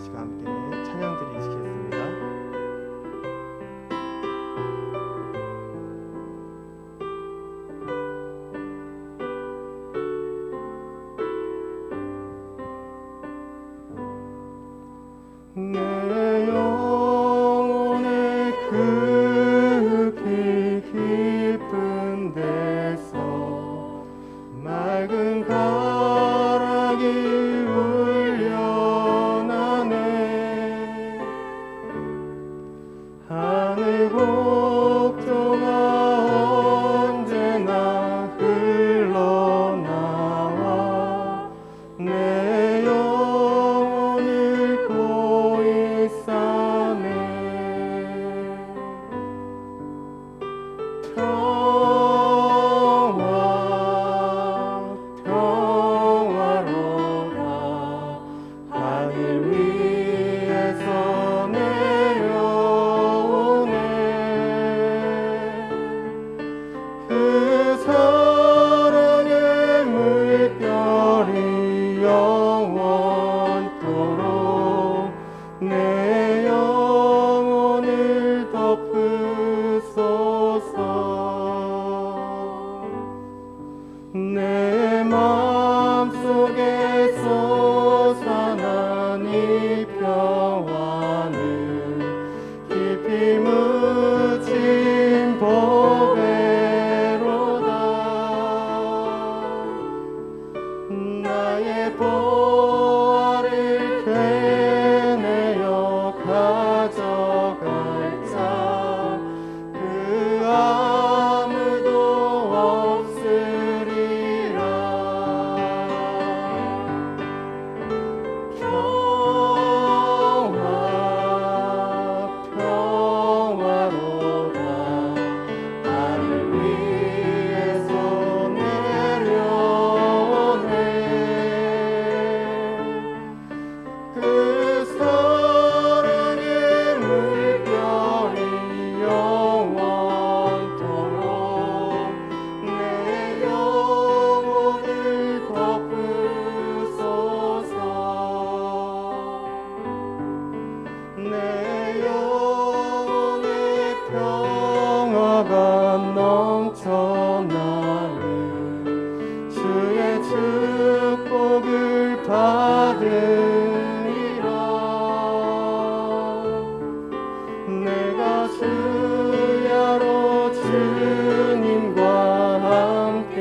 시간 함께 찬양 드리시겠습니다. 내 영혼의 그 깊은 데서 맑은 가락이 울려나네. 하늘 복조가 언제나 흘러나와 내 영혼을 보이 싸네. 평화로다 하늘 위에서 내려오네. 그 사랑의 물결이 영원토록 내 영혼을 덮으소서. 내 마음속에 솟아난 이 평화는 깊이 묻힌 보배로다. 나의 보화를 되뇌어 가져갈 자 그 아무도 없으리라. 평화로다 하늘 위에서 내려오네. 그 사랑의 물결이 영원토록 내 영혼을 덮으소서. 내 영혼의 평화가 넘쳐나는 주의 축복을 받으리라. 내가 주야로 주님과 함께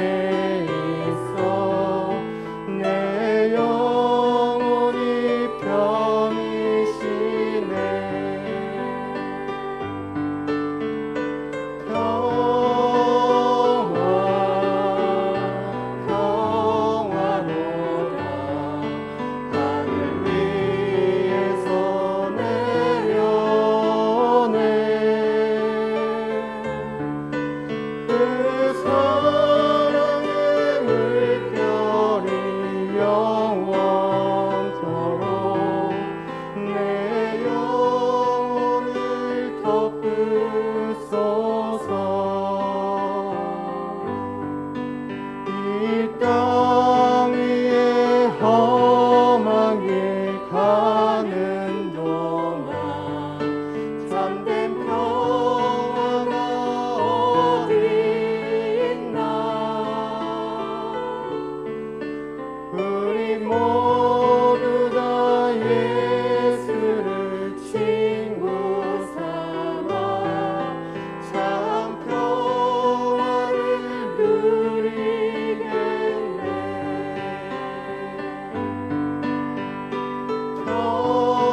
있어 내 영혼이 편이시네. 평화로다 하늘 위에서 내려오네. 그 사랑의 물결이 영원토록 내 영혼을 덮으소서. 이 땅 위에 험한 길 가는 동안 참된 평화가 어디 있나. 우리 모두 다 예수를 친구 삼아 참 평화를 누리겠네. 평화로다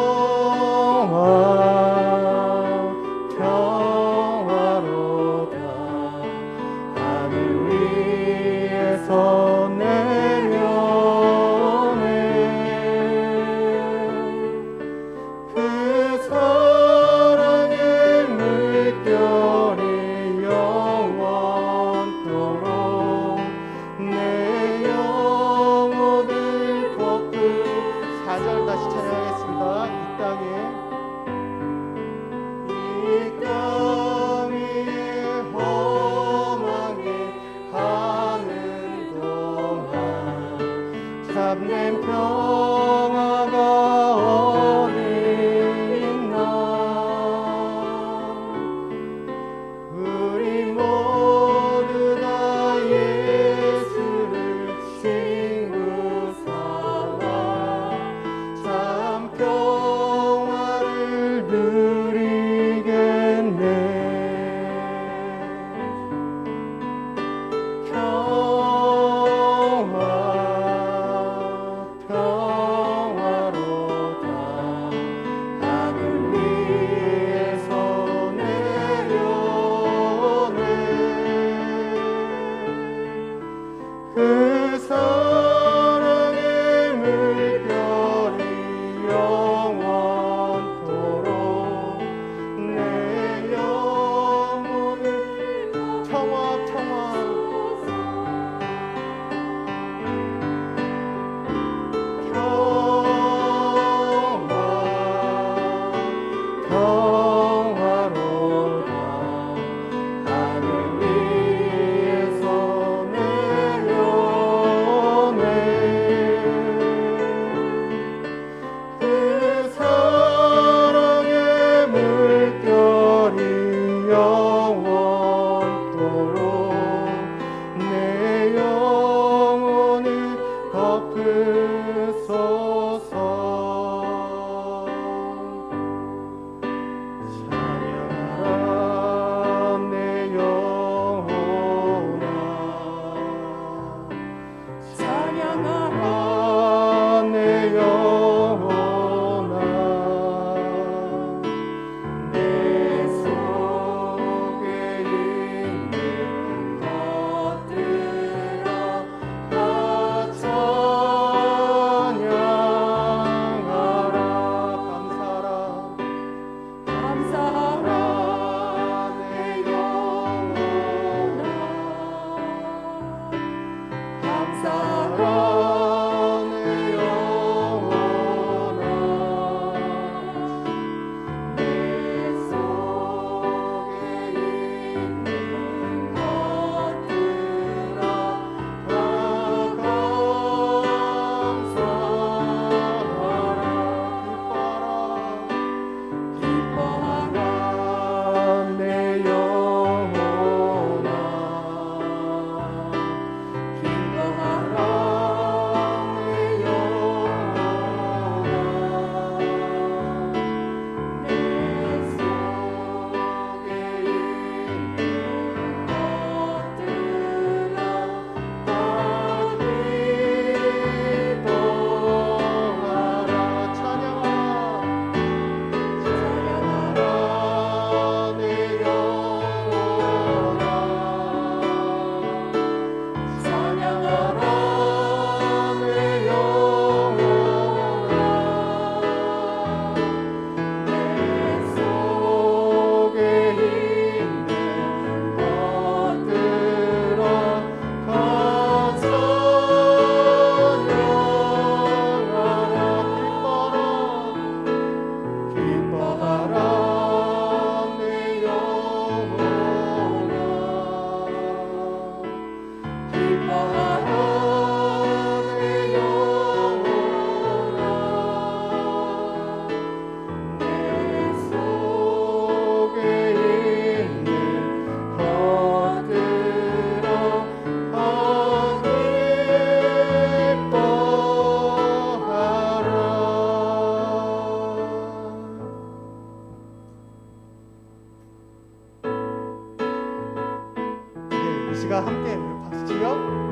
시간 함께 우리 박수치며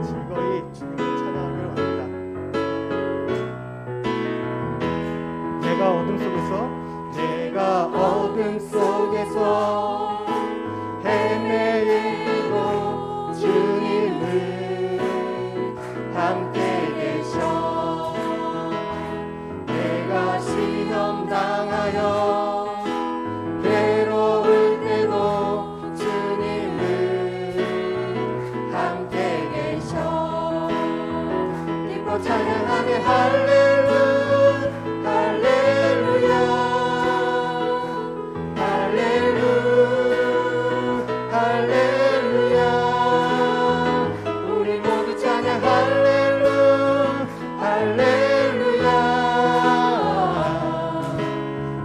즐거이 주님을 찬양하기로 합니다. 내가 어둠 속에서 헤매이고 주님을 함께 계셔. 내가 시험 당하여 괴로울 때도 주님을 함께 계셔. 기뻐 찬양하네 할렐루야 할렐루야 할렐루야 할렐루야. 우리 모두 찬양 할렐루야 할렐루야.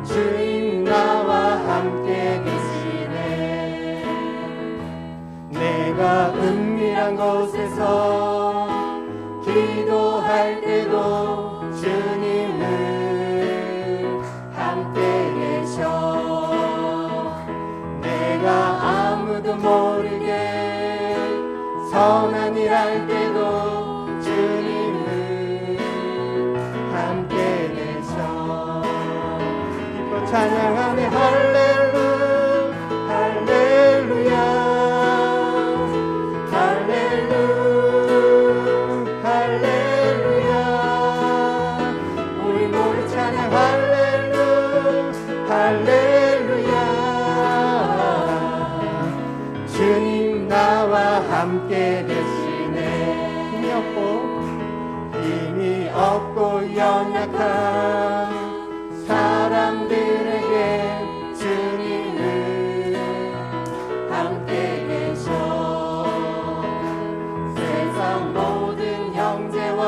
주님 나와 함께 계시네. 내가 은밀한 곳에서 기도할 때도 주님을 함께 계셔. 내가 아무도 모르게 선한 일 할 때도 주님을 함께 계셔. 기뻐 찬양하네 할렐루야 할렐루야 할렐루야 할렐루야. 우리 모두 찬양 할렐루야 할렐루야. 주님 나와 함께 계시네. 힘이 없고 연약한 사람들에게 주님을 함께 계셔. 세상 모든 형제와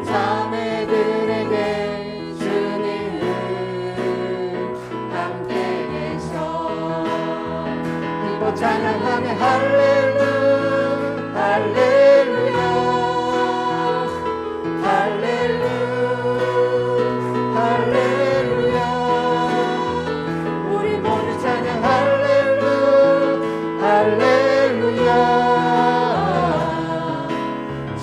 자매들에게 주님을 함께 계셔. 기뻐 찬양하네 할렐루야 할렐루야 할렐루야 할렐루야. 우리 모두 찬양 할렐루야 할렐루야.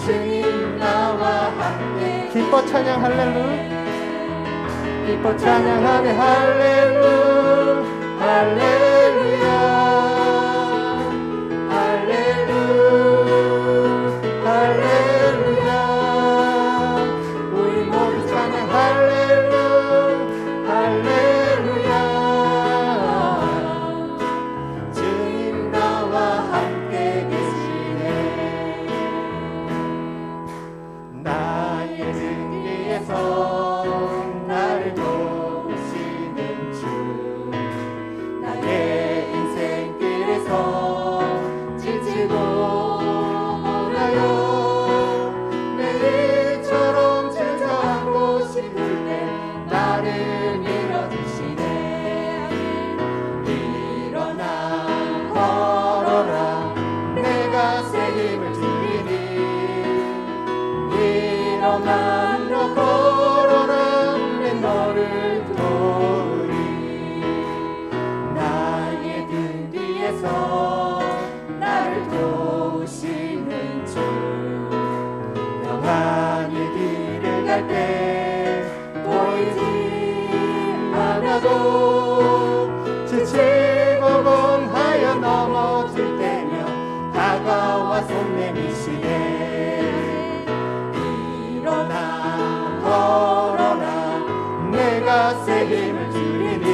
주님 나와 함께. 기뻐 찬양 할렐루야 기뻐 찬양하네 할렐루야 할렐루야 할렐루야 할렐루야. 우리 모두 찬양 할렐루야 할렐루야. 주님 나와 함께 계시네. 나의 등 뒤에서 나를 도우시는 주. 나의 인생길에서 지치고 몰라요. 매일처럼 주저앉고 싶을 때 나를 밀어주시네. 일어나 걸어라 내가 새 힘을 주리니. 일어나 너 걸어라 내 너를 도우리. 나의 등 뒤에서 나를 도우시는 주. 평안의 길을 갈 때 보이지 않아도 지치고 공하여 넘어질 때면 다가와 손 내미시네. 일어나 걸어라 내가 새 힘을 주리니.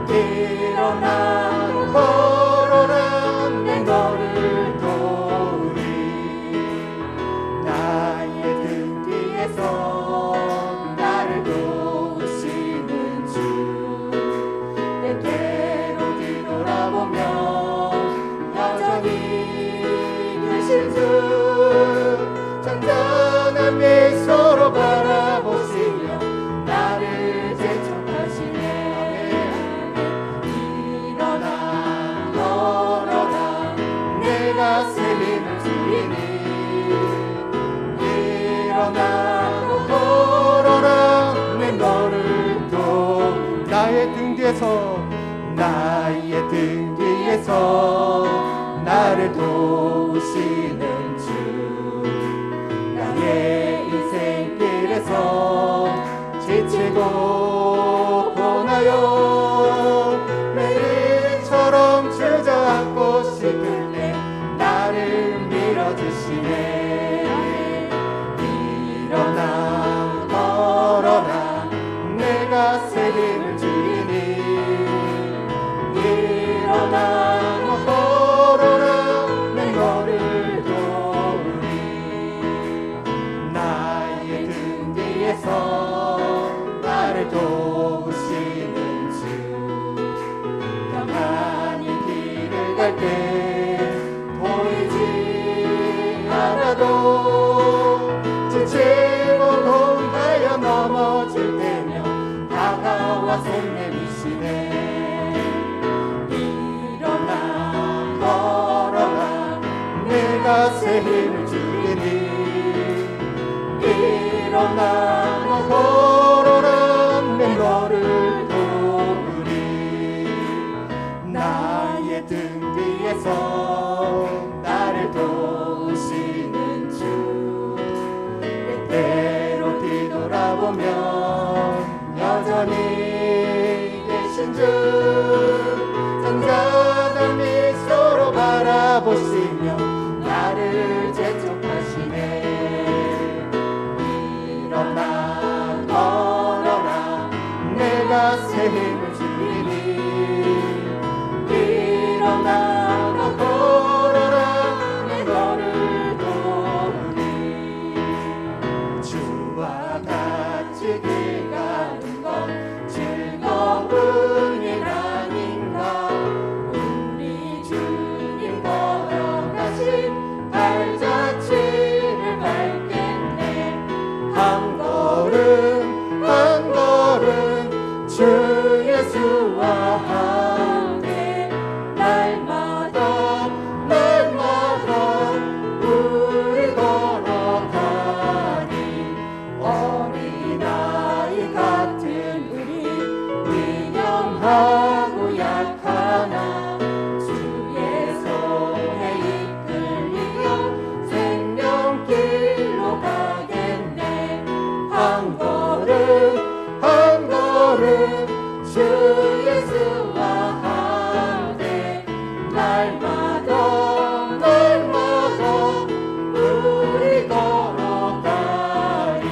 일어나 걸어라 내 너를 도우리. 나의 등 뒤에서 나를 도우시는 주. 때때로 뒤돌아보면 여전히 계신 주. 잔잔한 미소로 바라보시며 나를 재촉하시네. 일어나 걸어라 내가 새 힘을 주리니. 일어나 걸어라 내 너를 도. 나의 등 뒤에서 나의 등 뒤에서 도우시는 주 나의 인생길에서 지치고 고나요 매일처럼 주저앉고 싶을 때 나를 밀어주시네 일어나 걸어라 내가 새 힘을 주리니 일어나 걸어라 내 너를 도우리 나의 등 뒤에서 나를 도우시는 주 가만히 길을 갈 때 보이지 않아도 지치고 공하여 넘어질 때면 다가와 손 내미시네 일어나 걸어라 내가 새 힘을 주리니 일어나 걸어라 내 너를 도우리 나의 등 뒤에서 나를 도우시는 주 때때로 뒤돌아보면 여전히 계신 주 잔잔한 미소로 바라보시며 나를 재촉하시네 일어나 걸어라 내가 새 힘을 주리니 일어나 걸어라 내 너를 도우리 주와 같이 길 가는 건 즐거운 일 아닌가 우리 주님 걸어가신 발자취를 밟겠네 한 걸음 한 걸음 주 예수와 함께 날마다 날마다 우리 걸어가니 어린아이 같은 우리 위험하고 약하나 주의 손에 이끌리어 생명길로 가겠네 한 걸음 한 걸음 주 예수와 함께 날마다 날마다 우리 걸어가리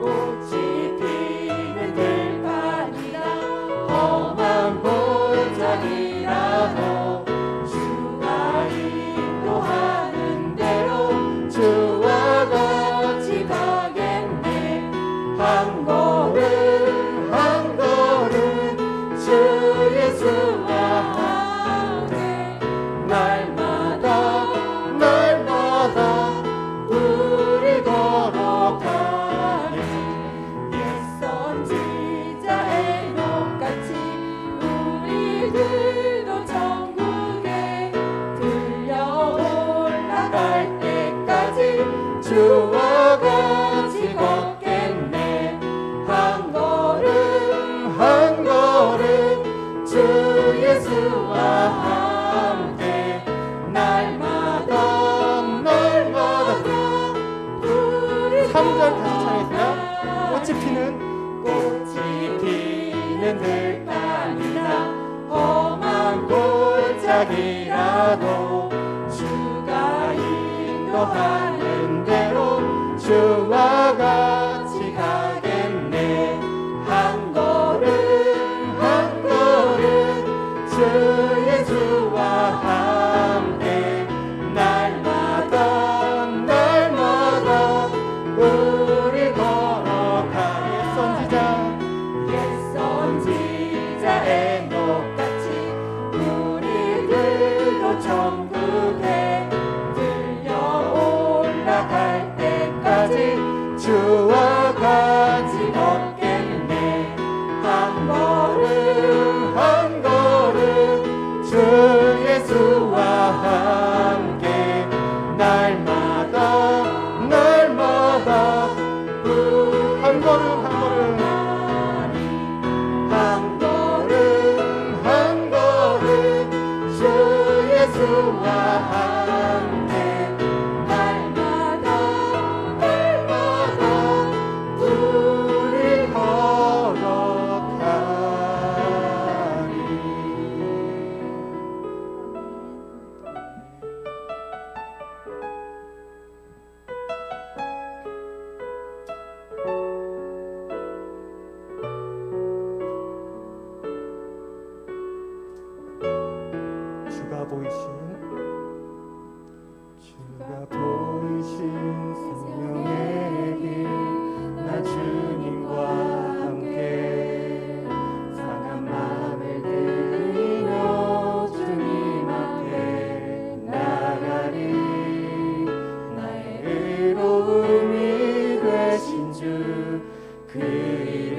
꽃이 피는 들판이나 험한 골짜기라도 주가 인도하는 대로 주와 같이 가겠네 한 걸음 한 걸음 주 예수와 함께 날마다 날마다 우리 걸어가니 옛 선지자 에녹같이 우리들도 천국에 들려 올라갈 때까지 주와 같이 걷겠네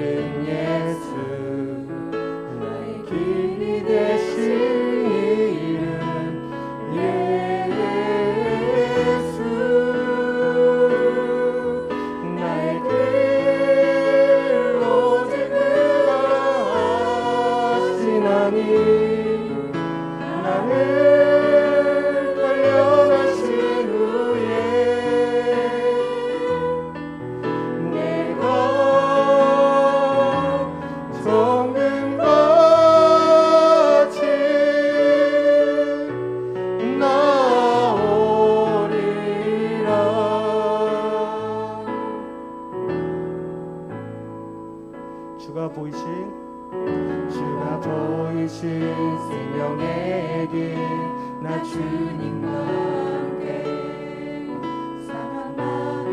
잃은 예수 나의 길이 되신 이름 예수 나의 길 오직 그가 하시나니 나를 단련하신 후에 내가 정금같이 나오리라. 주가 보이신 생명의 길 나 주님과 함께 상한 마음을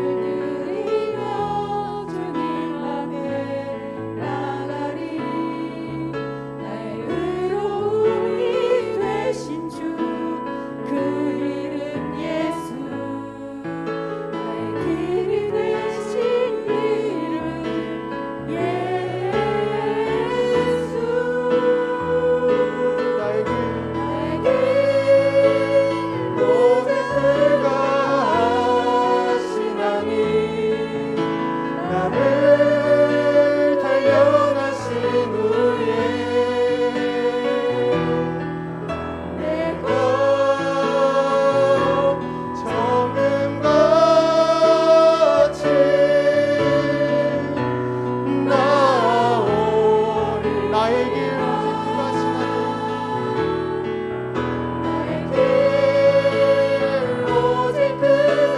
들이며 주님 앞에 나가리. 나의 의로움이 되신 주 그 이름 예수 나의 길이 되신 이름 예수 나의 길 나의 오직 그가 하시나니 나를 단련하신 후에 내가 정금같이 나오리. 나의 길 오직 그가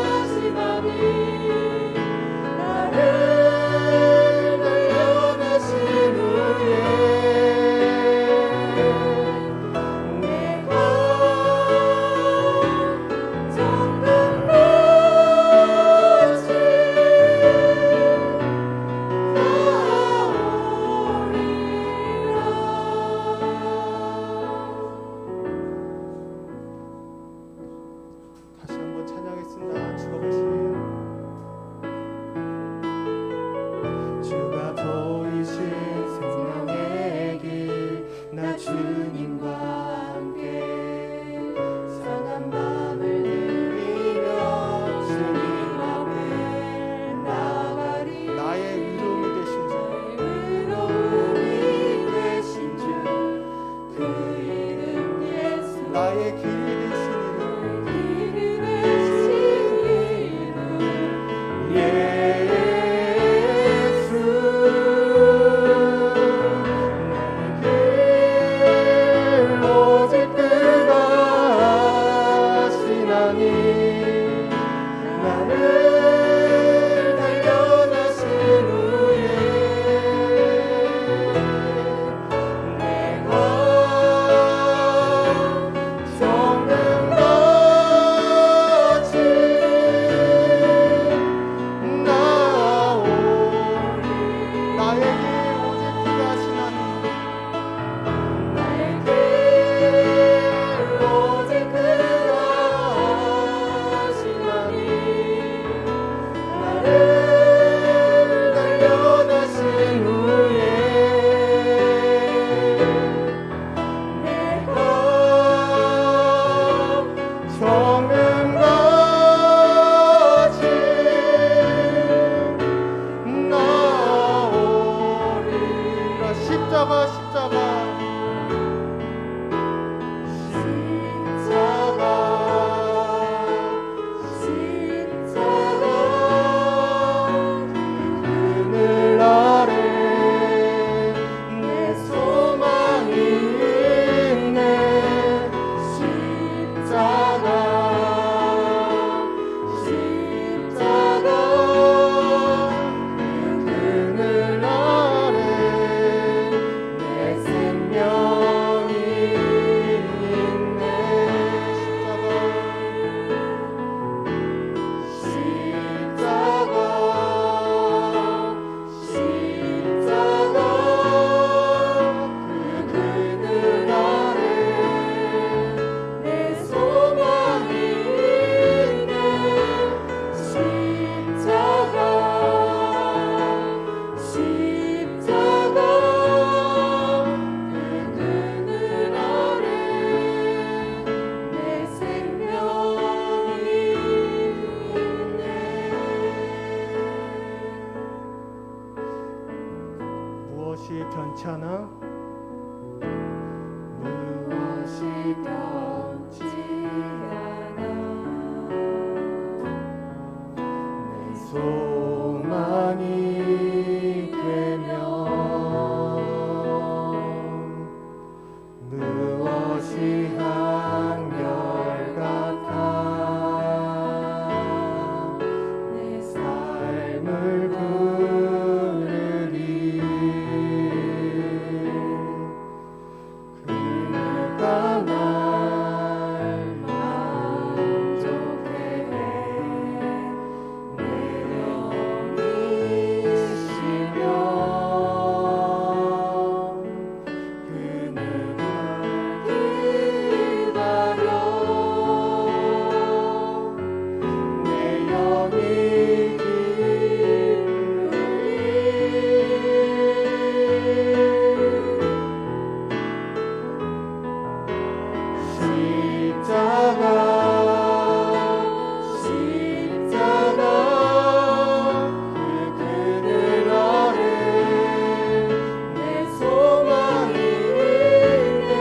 하시나니 나를 단련하신 후에 내가 정금같이 다시 한번 찬양했습니다. 주가 보이신 생명의 길 나 주님과 함께 상한 마음을 들이며 주님 앞에 나가리. 나의 의로움이 되신 주 의로움이 되신 주 그 이름 예수 나의 길이 되신 길이 되신 이름 이름 예수 나의 길 오직 그가 하시나니 나를 단련하신 후에 내가 정금같이 나오리. 나의 길 오직 그가 하시나니 나의 길 오직 그가 하시나니 나를 단련하신 후에 내가 정금같이 나오리라. 십자가 그늘 아래 내 소망이 있네. 십자가 그 그늘 아래 내 생명 무엇이 변치 않아? 무엇이 변치 않아 내 소망이 되면 무엇이 한결같아 내 삶을 부르리 그가 날 만족해 내 영이시며 그 누굴 기다려 내 영이 십자가 그 그늘 아래 내 소망이 있네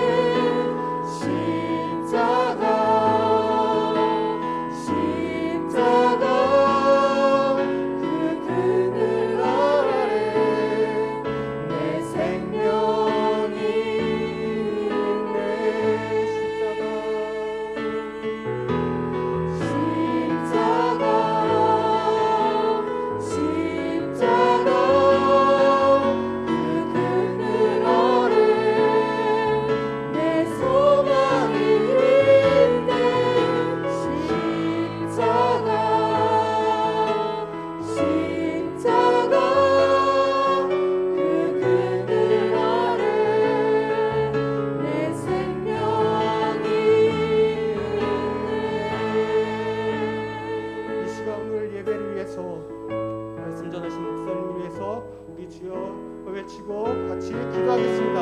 십자가 그 그늘 아래 내 생명이 있네 십자가 그 그늘 아래 내 소망이 있네 십자가 그 그늘 아래 내 생명이 있네. 이 시간 오늘 예배를 위해서 말씀 전하신 목사님을 위해서 우리 주여 외치고 같이 기도하겠습니다.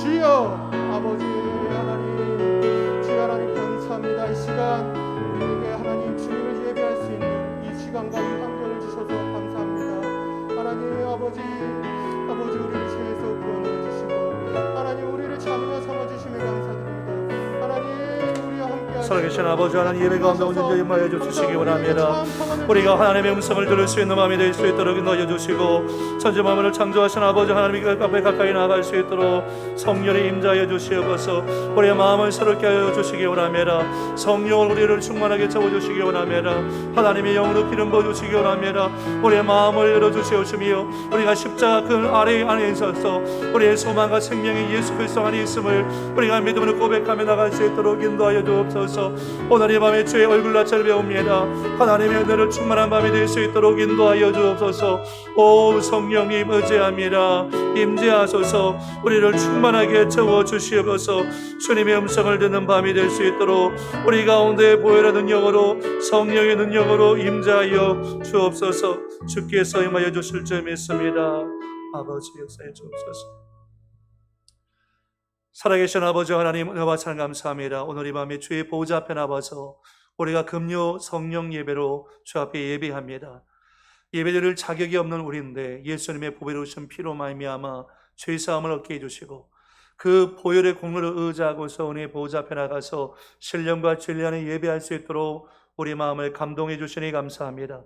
주여 아버지 하나님 주여 하나님 감사합니다. 이 시간 우리에게 하나님 주님을 예배할 수 있는 이 시간과 이 환경을 주셔서 감사합니다. 하나님 아버지 우리를 죄에서 구원해 주시고 하나님 우리를 자녀 삼아 주심에 감사드립니다. 하나님 우리와 함께 살아계신 아버지 하나님 예배 가운데 온전히 임하여 주시기 원합니다. 우리가 하나님의 음성을 들을 수 있는 마음이 될 수 있도록 인도하여 주시고 천지 만물을 창조하신 아버지 하나님 앞에 가까이 나아갈 수 있도록 성령의 임자하여 주시옵소서. 우리의 마음을 새롭게 하여 주시기 원합니다. 성령을 우리를 충만하게 채워주시기 원합니다. 하나님의 영으로 기름 부어주시기 원합니다. 우리의 마음을 열어주시옵시며 우리가 십자가 그 안에 있어서 우리의 소망과 생명이 예수 그리스도 안에 있음을 우리가 믿음으로 고백하며 나갈 수 있도록 인도하여 주옵소서. 오늘 이 밤에 주의 얼굴 낯을 배웁니다. 하나님의 은혜를 충만한 밤이 될 수 있도록 인도하여 주옵소서. 오 성령님 의지합니다. 임재하소서. 우리를 충만하게 채워주시옵소서. 주님의 음성을 듣는 밤이 될 수 있도록 우리 가운데 보혈의 능력으로 성령의 능력으로 임재하여 주옵소서. 주께서 임하여 주실 줄 믿습니다. 아버지 역사에 주옵소서. 살아계신 아버지 하나님 은혜와 찬양 감사합니다. 오늘 이 밤에 주의 보좌 앞에 나와서 우리가 금요 성령 예배로 주 앞에 예배합니다. 예배드릴 자격이 없는 우리인데 예수님의 보배로우신 피로 말미암아 죄 사함을 얻게 해주시고 그 보혈의 공로를 의지하고서 은혜의 보좌 앞에 나가서 신령과 진리 안에 예배할 수 있도록 우리 마음을 감동해 주시니 감사합니다.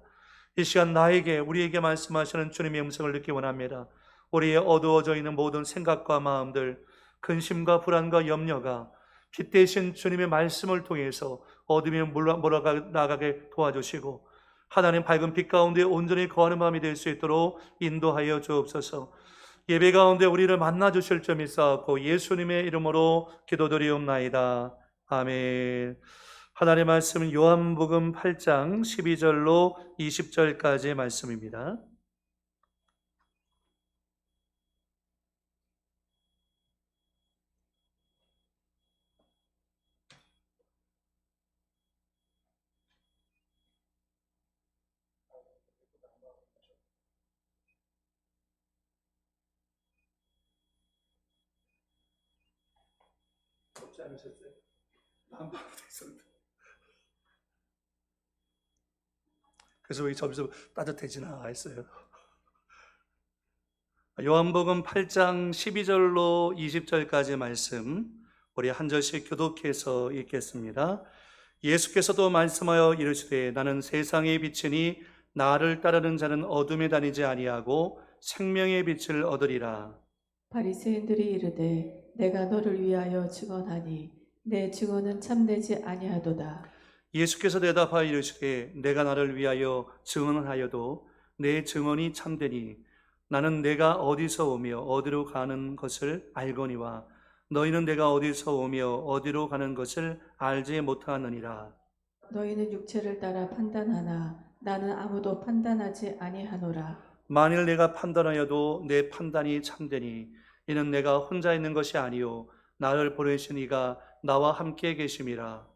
이 시간 나에게 우리에게 말씀하시는 주님의 음성을 듣기 원합니다. 우리의 어두워져 있는 모든 생각과 마음들, 근심과 불안과 염려가 빛 대신 주님의 말씀을 통해서 어둠에 몰아나가게 도와주시고 하나님 밝은 빛 가운데 온전히 거하는 밤이 될 수 있도록 인도하여 주옵소서. 예배 가운데 우리를 만나 주실 줄 믿사옵고 예수님의 이름으로 기도드리옵나이다. 아멘. 하나님의 말씀은 요한복음 8장 12절로 20절까지의 말씀입니다. 덥지 않으셨어요? 난방으로 돼 있었는데. 그래서 왜 점점 따뜻해지나 했어요. 요한복음 8장 12절로 20절까지 말씀 우리 한 절씩 교독해서 읽겠습니다. 예수께서도 말씀하여 이르시되 나는 세상의 빛이니 나를 따르는 자는 어둠에 다니지 아니하고 생명의 빛을 얻으리라. 바리새인들이 이르되 내가 너를 위하여 증언하니 내 증언은 참되지 아니하도다. 예수께서 대답하여 이르시되 내가 나를 위하여 증언하여도 내 증언이 참되니 나는 내가 어디서 오며 어디로 가는 것을 알거니와 너희는 내가 어디서 오며 어디로 가는 것을 알지 못하느니라. 너희는 육체를 따라 판단하나 나는 아무도 판단하지 아니하노라. 만일 내가 판단하여도 내 판단이 참되니 이는 내가 혼자 있는 것이 아니요 나를 보내신 이가 나와 함께 계심이라.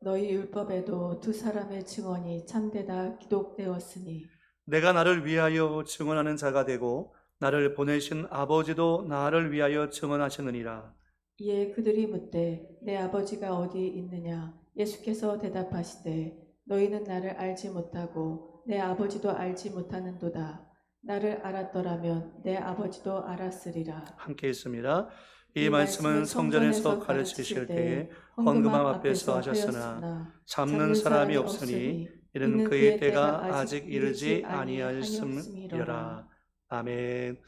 너희 율법에도 두 사람의 증언이 참되다 기록되었으니 내가 나를 위하여 증언하는 자가 되고 나를 보내신 아버지도 나를 위하여 증언하시느니라. 이에 그들이 묻되 내 아버지가 어디 있느냐? 예수께서 대답하시되 너희는 나를 알지 못하고 내 아버지도 알지 못하는도다. 나를 알았더라면 내 아버지도 알았으리라. 함께 있습니다. 이 말씀은 성전에서 가르치실 때에 헌금함 앞에서 하셨으나 잡는 사람이 없으니 이는 그의 때가 아직 이르지 아니하였음이라. 아멘.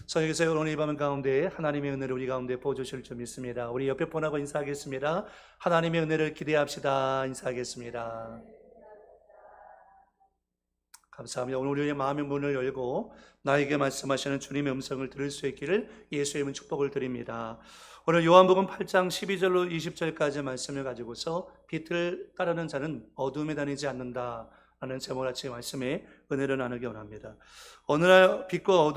저에게서 오늘 이 밤 가운데 하나님의 은혜를 우리 가운데 보여주실 줄 믿습니다. 우리 옆에 분하고 인사하겠습니다. 하나님의 은혜를 기대합시다. 인사하겠습니다. 감사합니다. 오늘 우리의 마음의 문을 열고 나에게 말씀하시는 주님의 음성을 들을 수 있기를 예수의 이름 축복을 드립니다. 오늘 요한복음 8장 12절로 20절까지 말씀을 가지고서 빛을 따르는 자는 어둠에 다니지 않는다 라는 제목같이 말씀에 은혜를 나누기 원합니다. 어느 날 빛과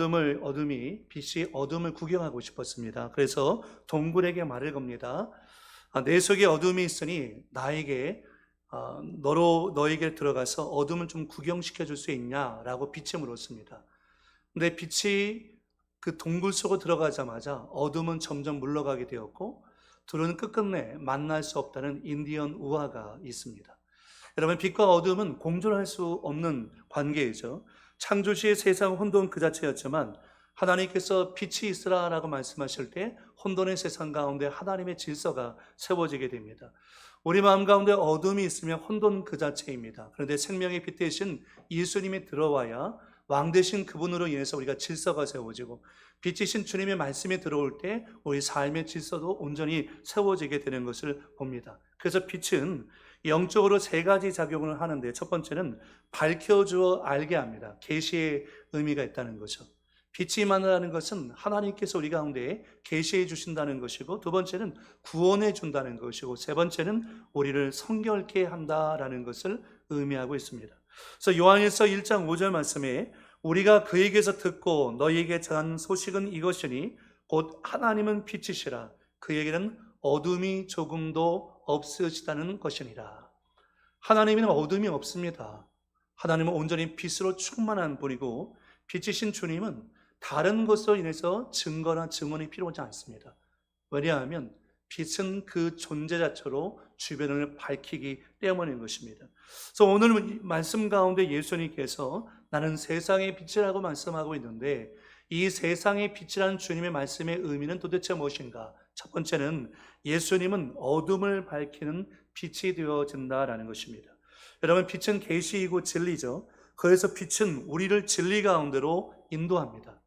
빛이 어둠을 구경하고 싶었습니다. 그래서 동굴에게 말을 겁니다. 내 속에 어둠이 있으니 나에게 너에게 들어가서 어둠을 좀 구경시켜 줄 수 있냐라고 빛에 물었습니다. 근데 빛이 그 동굴 속으로 들어가자마자 어둠은 점점 물러가게 되었고 둘은 끝끝내 만날 수 없다는 인디언 우화가 있습니다. 여러분, 빛과 어둠은 공존할 수 없는 관계이죠. 창조시의 세상 혼돈 그 자체였지만 하나님께서 빛이 있으라라고 말씀하실 때 혼돈의 세상 가운데 하나님의 질서가 세워지게 됩니다. 우리 마음 가운데 어둠이 있으면 혼돈 그 자체입니다. 그런데 생명의 빛 대신 예수님이 들어와야 왕 되신 그분으로 인해서 우리가 질서가 세워지고 빛이신 주님의 말씀이 들어올 때 우리 삶의 질서도 온전히 세워지게 되는 것을 봅니다. 그래서 빛은 영적으로 세 가지 작용을 하는데 첫 번째는 밝혀주어 알게 합니다. 계시의 의미가 있다는 거죠. 빛이 임한다는 것은 하나님께서 우리 가운데 계시해 주신다는 것이고 두 번째는 구원해 준다는 것이고 세 번째는 우리를 성결케 한다라는 것을 의미하고 있습니다. 그래서 요한일서 1장 5절 말씀에 우리가 그에게서 듣고 너희에게 전한 소식은 이것이니 곧 하나님은 빛이시라 그에게는 어둠이 조금도 없으시다는 것이니라. 하나님은 어둠이 없습니다. 하나님은 온전히 빛으로 충만한 분이고 빛이신 주님은 다른 것으로 인해서 증거나 증언이 필요하지 않습니다. 왜냐하면 빛은 그 존재 자체로 주변을 밝히기 때문인 것입니다. 그래서 오늘 말씀 가운데 예수님께서 나는 세상의 빛이라고 말씀하고 있는데 이 세상의 빛이라는 주님의 말씀의 의미는 도대체 무엇인가? 첫 번째는 예수님은 어둠을 밝히는 빛이 되어진다라는 것입니다. 여러분, 빛은 계시이고 진리죠. 그래서 빛은 우리를 진리 가운데로 인도합니다.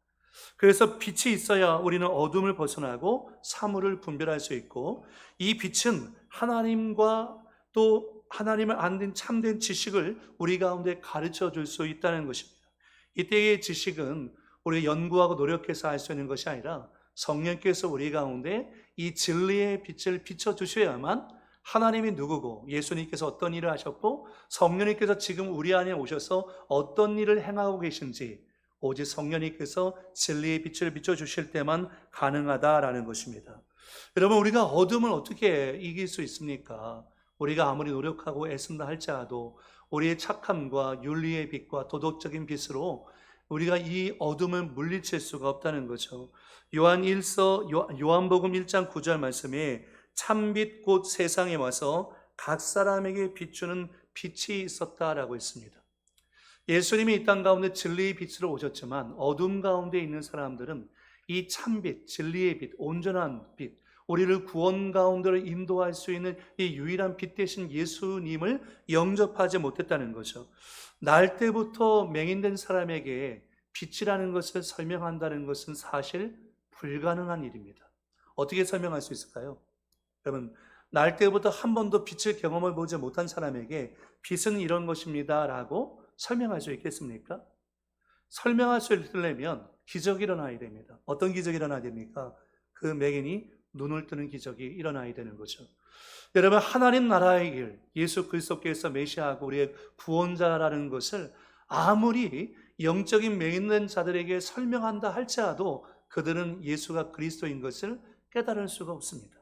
그래서 빛이 있어야 우리는 어둠을 벗어나고 사물을 분별할 수 있고 이 빛은 하나님과 또 하나님을 아는 참된 지식을 우리 가운데 가르쳐 줄 수 있다는 것입니다. 이때의 지식은 우리가 연구하고 노력해서 알 수 있는 것이 아니라 성령께서 우리 가운데 이 진리의 빛을 비춰주셔야만 하나님이 누구고 예수님께서 어떤 일을 하셨고 성령님께서 지금 우리 안에 오셔서 어떤 일을 행하고 계신지 오직 성령님께서 진리의 빛을 비춰주실 때만 가능하다라는 것입니다. 여러분, 우리가 어둠을 어떻게 이길 수 있습니까? 우리가 아무리 노력하고 애쓴다 할지라도 우리의 착함과 윤리의 빛과 도덕적인 빛으로 우리가 이 어둠을 물리칠 수가 없다는 거죠. 요한복음 1장 9절 말씀에 참빛 곧 세상에 와서 각 사람에게 비추는 빛이 있었다라고 했습니다. 예수님이 이 땅 가운데 진리의 빛으로 오셨지만 어둠 가운데 있는 사람들은 이 참빛, 진리의 빛, 온전한 빛, 우리를 구원 가운데로 인도할 수 있는 이 유일한 빛 대신 예수님을 영접하지 못했다는 거죠. 날 때부터 맹인된 사람에게 빛이라는 것을 설명한다는 것은 사실 불가능한 일입니다. 어떻게 설명할 수 있을까요? 여러분, 날 때부터 한 번도 빛을 경험을 보지 못한 사람에게 빛은 이런 것입니다 라고 설명할 수 있겠습니까? 설명할 수 있으려면 기적이 일어나야 됩니다. 어떤 기적이 일어나야 됩니까? 그 맹인이 눈을 뜨는 기적이 일어나야 되는 거죠. 여러분, 하나님 나라의 길, 예수 그리스도께서 메시아하고 우리의 구원자라는 것을 아무리 영적인 맹인된 자들에게 설명한다 할지라도 그들은 예수가 그리스도인 것을 깨달을 수가 없습니다.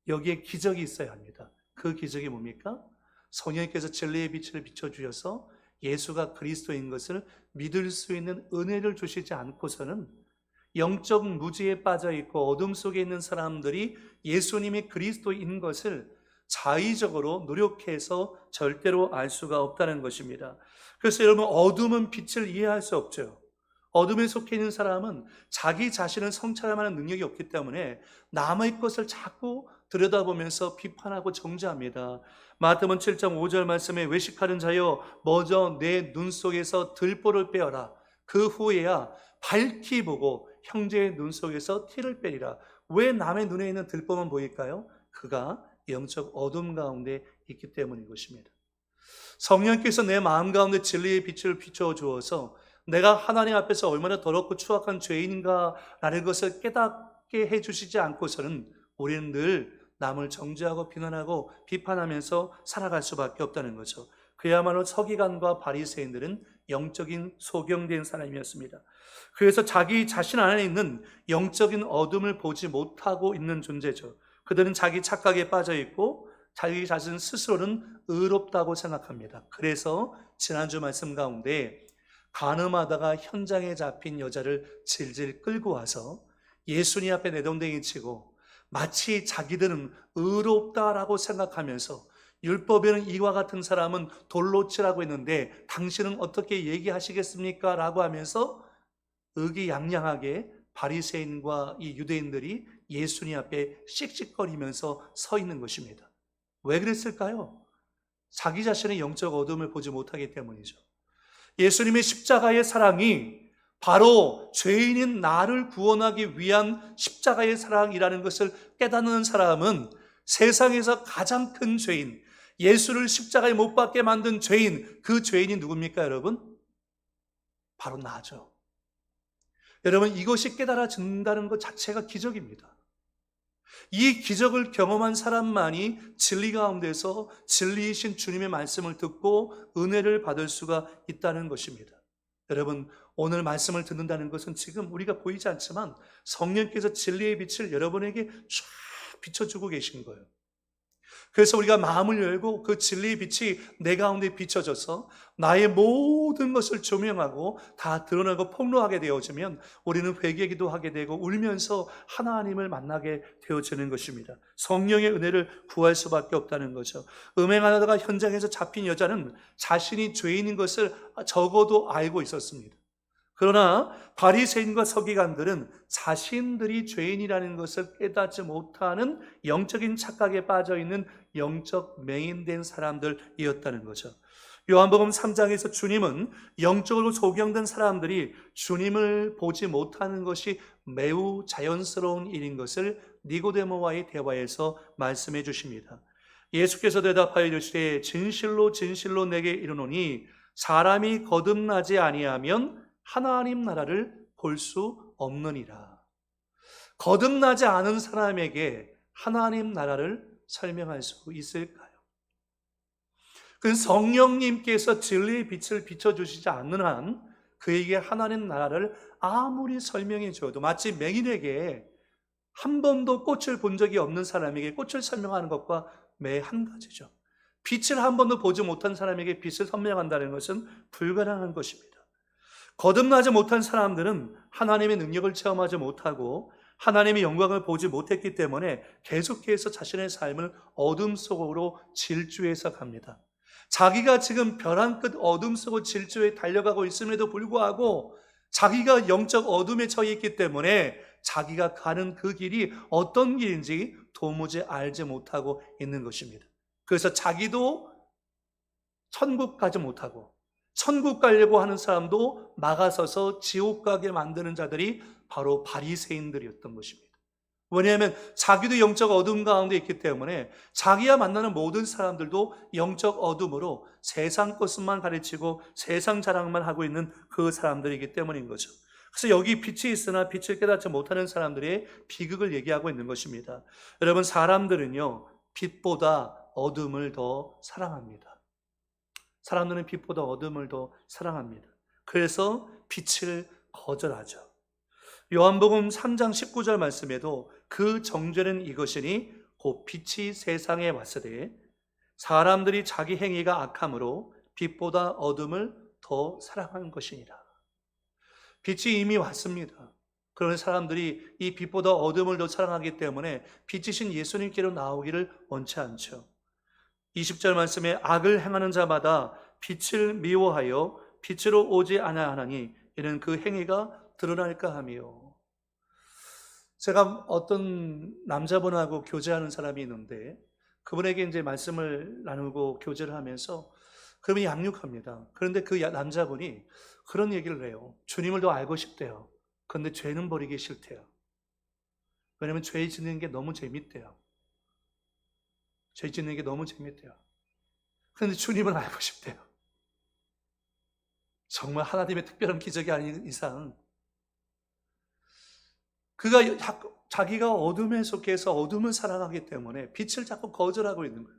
여기에 기적이 있어야 합니다. 그 기적이 뭡니까? 성령께서 진리의 빛을 비춰주셔서 예수가 그리스도인 것을 믿을 수 있는 은혜를 주시지 않고서는 영적 무지에 빠져 있고 어둠 속에 있는 사람들이 예수님이 그리스도인 것을 자의적으로 노력해서 절대로 알 수가 없다는 것입니다. 그래서 여러분, 어둠은 빛을 이해할 수 없죠. 어둠에 속해 있는 사람은 자기 자신을 성찰하는 능력이 없기 때문에 남의 것을 자꾸 들여다보면서 비판하고 정죄합니다. 마태복음 7장 5절 말씀에 외식하는 자여 먼저 내 눈 속에서 들보를 빼어라. 그 후에야 밝히 보고 형제의 눈 속에서 티를 빼리라. 왜 남의 눈에 있는 들보만 보일까요? 그가 영적 어둠 가운데 있기 때문인 것입니다. 성령께서 내 마음 가운데 진리의 빛을 비춰주어서 내가 하나님 앞에서 얼마나 더럽고 추악한 죄인인가라는 것을 깨닫게 해주시지 않고서는 우리는 늘 남을 정죄하고 비난하고 비판하면서 살아갈 수밖에 없다는 거죠. 그야말로 서기관과 바리새인들은 영적인 소경된 사람이었습니다. 그래서 자기 자신 안에 있는 영적인 어둠을 보지 못하고 있는 존재죠. 그들은 자기 착각에 빠져 있고 자기 자신 스스로는 의롭다고 생각합니다. 그래서 지난주 말씀 가운데 간음하다가 현장에 잡힌 여자를 질질 끌고 와서 예수님 앞에 내동댕이 치고 마치 자기들은 의롭다라고 생각하면서 율법에는 이와 같은 사람은 돌로 치라고 했는데 당신은 어떻게 얘기하시겠습니까? 라고 하면서 의기양양하게 바리새인과 이 유대인들이 예수님 앞에 씩씩거리면서 서 있는 것입니다. 왜 그랬을까요? 자기 자신의 영적 어둠을 보지 못하기 때문이죠. 예수님의 십자가의 사랑이 바로 죄인인 나를 구원하기 위한 십자가의 사랑이라는 것을 깨닫는 사람은 세상에서 가장 큰 죄인, 예수를 십자가에 못 박게 만든 죄인, 그 죄인이 누굽니까, 여러분? 바로 나죠. 여러분, 이것이 깨달아진다는 것 자체가 기적입니다. 이 기적을 경험한 사람만이 진리 가운데서 진리이신 주님의 말씀을 듣고 은혜를 받을 수가 있다는 것입니다. 여러분, 오늘 말씀을 듣는다는 것은 지금 우리가 보이지 않지만 성령께서 진리의 빛을 여러분에게 쫙 비춰주고 계신 거예요. 그래서 우리가 마음을 열고 그 진리의 빛이 내 가운데 비춰져서 나의 모든 것을 조명하고 다 드러나고 폭로하게 되어지면 우리는 회개기도 하게 되고 울면서 하나님을 만나게 되어지는 것입니다. 성령의 은혜를 구할 수밖에 없다는 거죠. 음행하다가 현장에서 잡힌 여자는 자신이 죄인인 것을 적어도 알고 있었습니다. 그러나 바리새인과 서기관들은 자신들이 죄인이라는 것을 깨닫지 못하는 영적인 착각에 빠져있는 영적 맹인된 사람들이었다는 거죠. 요한복음 3장에서 주님은 영적으로 소경된 사람들이 주님을 보지 못하는 것이 매우 자연스러운 일인 것을 니고데모와의 대화에서 말씀해 주십니다. 예수께서 대답하여 이르시되 진실로 진실로 내게 이르노니 사람이 거듭나지 아니하면 하나님 나라를 볼 수 없느니라. 거듭나지 않은 사람에게 하나님 나라를 설명할 수 있을까요? 그 성령님께서 진리의 빛을 비춰주시지 않는 한 그에게 하나님 나라를 아무리 설명해 줘도 마치 맹인에게 한 번도 꽃을 본 적이 없는 사람에게 꽃을 설명하는 것과 매 한 가지죠. 빛을 한 번도 보지 못한 사람에게 빛을 설명한다는 것은 불가능한 것입니다. 거듭나지 못한 사람들은 하나님의 능력을 체험하지 못하고 하나님의 영광을 보지 못했기 때문에 계속해서 자신의 삶을 어둠 속으로 질주해서 갑니다. 자기가 지금 벼랑 끝 어둠 속의 질주에 달려가고 있음에도 불구하고 자기가 영적 어둠에 처해 있기 때문에 자기가 가는 그 길이 어떤 길인지 도무지 알지 못하고 있는 것입니다. 그래서 자기도 천국 가지 못하고 천국 가려고 하는 사람도 막아서서 지옥 가게 만드는 자들이 바로 바리새인들이었던 것입니다. 왜냐하면 자기도 영적 어둠 가운데 있기 때문에 자기가 만나는 모든 사람들도 영적 어둠으로 세상 것만 가르치고 세상 자랑만 하고 있는 그 사람들이기 때문인 거죠. 그래서 여기 빛이 있으나 빛을 깨닫지 못하는 사람들의 비극을 얘기하고 있는 것입니다. 여러분, 사람들은요 빛보다 어둠을 더 사랑합니다. 사람들은 빛보다 어둠을 더 사랑합니다. 그래서 빛을 거절하죠. 요한복음 3장 19절 말씀에도 그 정죄는 이것이니 곧 빛이 세상에 왔으되 사람들이 자기 행위가 악함으로 빛보다 어둠을 더 사랑한 것이니라. 빛이 이미 왔습니다. 그러나 사람들이 이 빛보다 어둠을 더 사랑하기 때문에 빛이신 예수님께로 나오기를 원치 않죠. 20절 말씀에 악을 행하는 자마다 빛을 미워하여 빛으로 오지 아니하나니 이는 그 행위가 드러날까 하며. 제가 어떤 남자분하고 교제하는 사람이 있는데 그분에게 이제 말씀을 나누고 교제를 하면서 그분이 양육합니다. 그런데 그 남자분이 그런 얘기를 해요. 주님을 더 알고 싶대요. 그런데 죄는 버리기 싫대요. 왜냐하면 죄 짓는 게 너무 재밌대요. 죄 짓는 게 너무 재밌대요. 그런데 주님을 알고 싶대요. 정말 하나님의 특별한 기적이 아닌 이상 그가 자기가 어둠에 속해서 어둠을 사랑하기 때문에 빛을 자꾸 거절하고 있는 거예요.